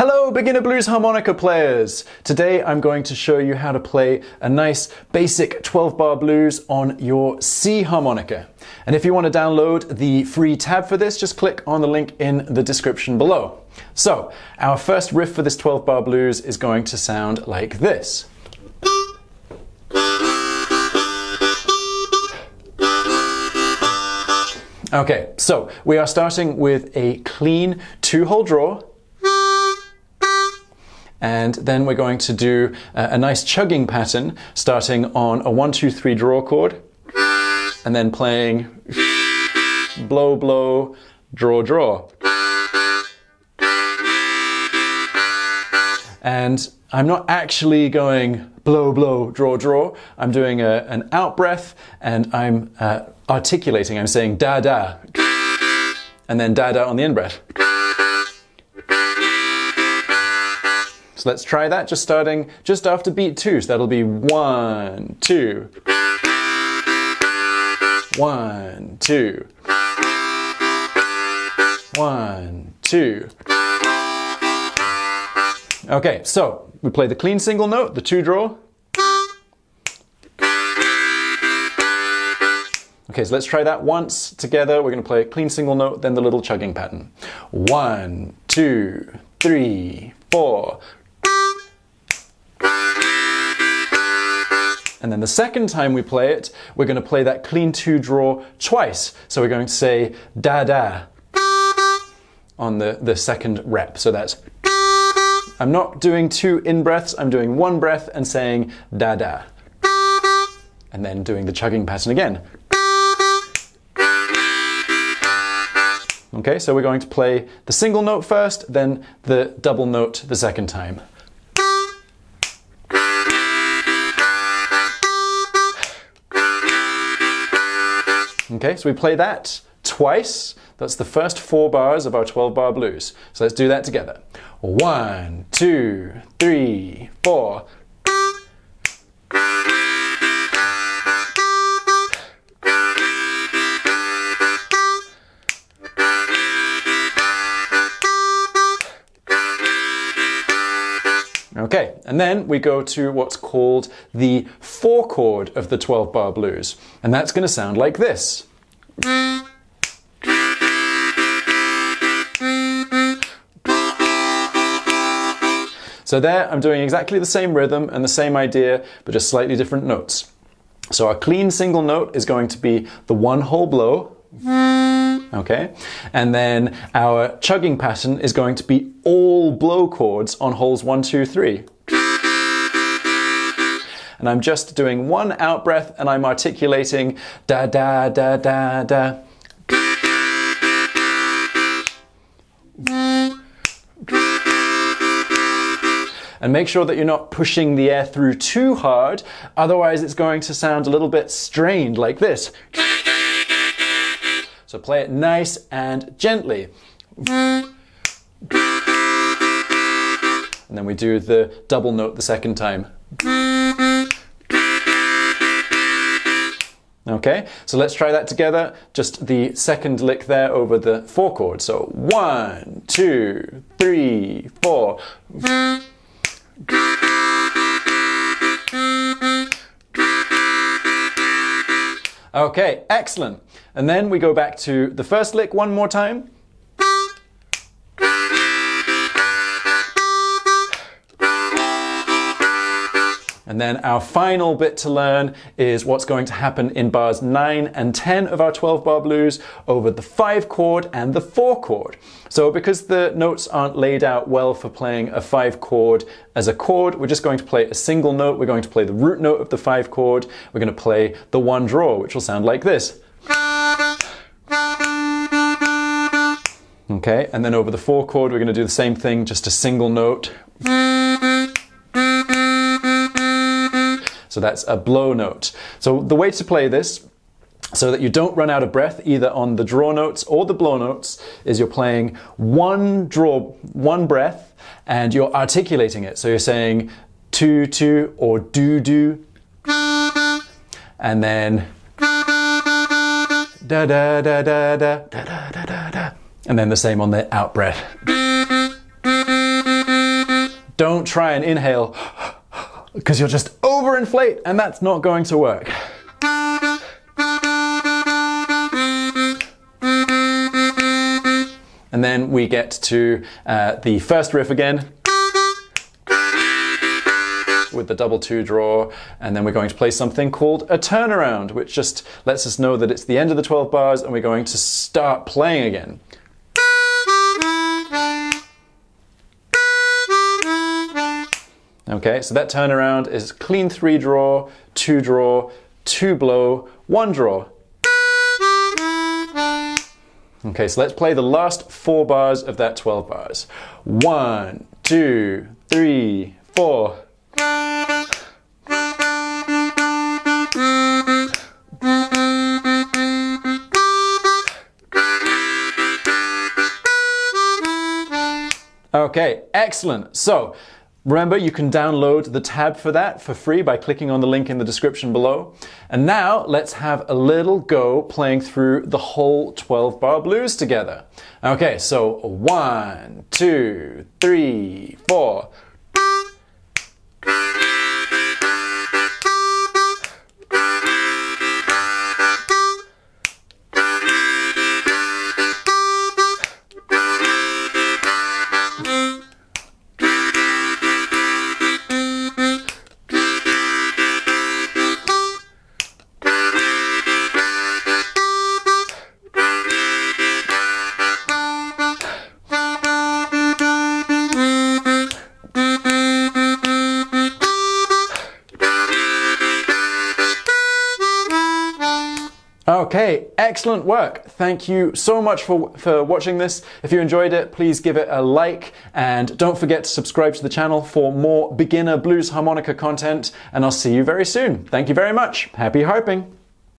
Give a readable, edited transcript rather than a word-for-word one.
Hello beginner blues harmonica players! Today I'm going to show you how to play a nice basic 12-bar blues on your C harmonica. And if you want to download the free tab for this, just click on the link in the description below. So, our first riff for this 12-bar blues is going to sound like this. Okay, so we are starting with a clean 2-hole draw. And then we're going to do a nice chugging pattern starting on a 1-2-3 draw chord and then playing blow, blow, draw, draw. And I'm not actually going blow, blow, draw, draw. I'm doing an out breath and I'm articulating. I'm saying da, da, and then da, da on the in breath. So let's try that, just starting just after beat 2. So that'll be 1, 2. 1, 2. 1, 2. Okay, so we play the clean single note, the 2 draw. Okay, so let's try that once together. We're going to play a clean single note, then the little chugging pattern. 1, 2, 3, 4. And then the second time we play it, we're going to play that clean 2 draw twice. So we're going to say da da on the second rep. So that's, I'm not doing 2 in breaths, I'm doing 1 breath and saying da da. And then doing the chugging pattern again. Okay, so we're going to play the single note first, then the double note the second time. Okay, so we play that twice. That's the first 4 bars of our 12-bar blues. So let's do that together. 1, 2, 3, 4. Okay, and then we go to what's called the 4 chord of the 12-bar blues. And that's going to sound like this. So there, I'm doing exactly the same rhythm and the same idea, but just slightly different notes. So our clean single note is going to be the 1-hole blow. Okay, and then our chugging pattern is going to be all blow chords on holes 1, 2, 3. And I'm just doing 1 out breath and I'm articulating da da da da da. And make sure that you're not pushing the air through too hard, otherwise it's going to sound a little bit strained like this. So play it nice and gently. And then we do the double note the second time. Okay, so let's try that together. Just the second lick there over the 4 chord. So 1, 2, 3, 4. Okay, excellent. And then we go back to the first lick one more time. And then our final bit to learn is what's going to happen in bars 9 and 10 of our 12-bar blues over the 5 chord and the 4 chord. So because the notes aren't laid out well for playing a 5 chord as a chord, we're just going to play a single note. We're going to play the root note of the 5 chord. We're going to play the 1 draw, which will sound like this. Okay, and then over the 4 chord, we're going to do the same thing, just a single note. So that's a blow note. So the way to play this, so that you don't run out of breath either on the draw notes or the blow notes, is you're playing 1 draw, 1 breath, and you're articulating it. So you're saying 2, 2 or do, do, and then da, da, da, da, da, da, da, da, da, da. And then the same on the out breath. don't try and inhale because you'll just overinflate and that's not going to work. And then we get to the first riff again with the double 2 draw, and then we're going to play something called a turnaround, which just lets us know that it's the end of the 12 bars and we're going to start playing again. Okay, so that turnaround is clean 3 draw, 2 draw, 2 blow, 1 draw. Okay, so let's play the last 4 bars of that 12 bars. 1, 2, 3, 4. Okay, excellent. So, remember, you can download the tab for that for free by clicking on the link in the description below. And now let's have a little go playing through the whole 12-bar blues together. Okay, so 1, 2, 3, 4. Okay, excellent work. Thank you so much for watching this. If you enjoyed it, please give it a like and don't forget to subscribe to the channel for more beginner blues harmonica content, and I'll see you very soon. Thank you very much. Happy harping.